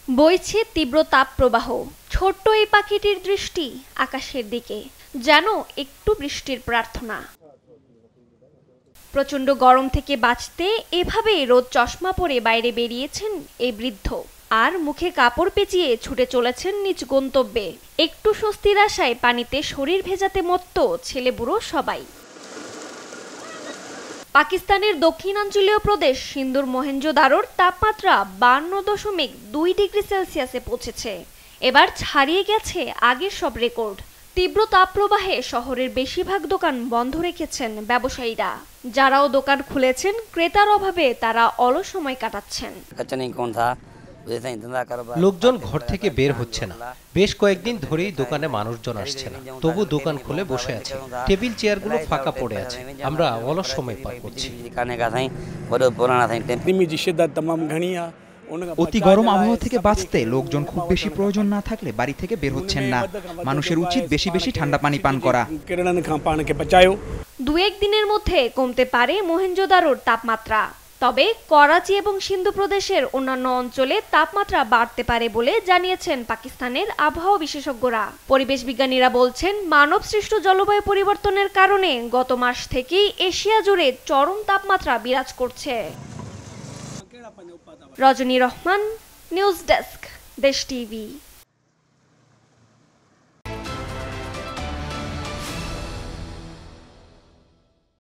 বইছে তীব্র তাপপ্রবাহ। ছোট্ট এই পাখিটির দৃষ্টি আকাশের দিকে, যেন একটু বৃষ্টির প্রার্থনা। প্রচণ্ড গরম থেকে বাঁচতে এভাবেই রোদ চশমা পরে বাইরে বেরিয়েছেন এই বৃদ্ধ, আর মুখে কাপড় পেঁচিয়ে ছুটে চলেছেন নিজ গন্তব্যে। একটু স্বস্তির আশায় পানিতে শরীর ভেজাতে মত্ত ছেলে বুড়ো সবাই। পাকিস্তানের দক্ষিণাঞ্চলীয় প্রদেশ সিন্ধুর মহেঞ্জোদারোর তাপমাত্রা 52.2 ডিগ্রি সেলসিয়াসে পৌঁছেছে। এবার ছাড়িয়ে গেছে আগের সব রেকর্ড। তীব্র তাপপ্রবাহে শহরের বেশিরভাগ দোকান বন্ধ রেখেছেন ব্যবসায়ীরা। যারাও দোকান খুলেছেন, ক্রেতার অভাবে তারা অলস সময় কাটাচ্ছেন। লোকজন ঘর থেকে বের হচ্ছে না। বেশ কয়েকদিন ধরেই দোকানে মানুষজন আসছে না, তবু দোকান খুলে বসে আছে। টেবিল চেয়ারগুলো ফাঁকা পড়ে আছে। আমরা অলস সময় পার করছি। অতি গরম আবহাওয়া থেকে বাঁচতে লোকজন খুব বেশি প্রয়োজন না থাকলে বাড়ি থেকে বের হচ্ছেন না। মানুষের উচিত বেশি বেশি ঠান্ডা পানি পান করা। 2-1 দিনের মধ্যে কমতে পারে মহেঞ্জোদারোর তাপমাত্রা। তবে করাচি এবং সিন্ধু প্রদেশের অন্যান্য অঞ্চলে তাপমাত্রা বাড়তে পারে বলে জানিয়েছেন পাকিস্তানের আবহাওয়া বিশেষজ্ঞরা। পরিবেশ বিজ্ঞানীরা বলছেন, মানবসৃষ্ট জলবায়ু পরিবর্তনের কারণে গত মাস থেকেই এশিয়া জুড়ে চরম তাপমাত্রা বিরাজ করছে। রজনী রহমান, নিউজ ডেস্ক, দেশ টিভি।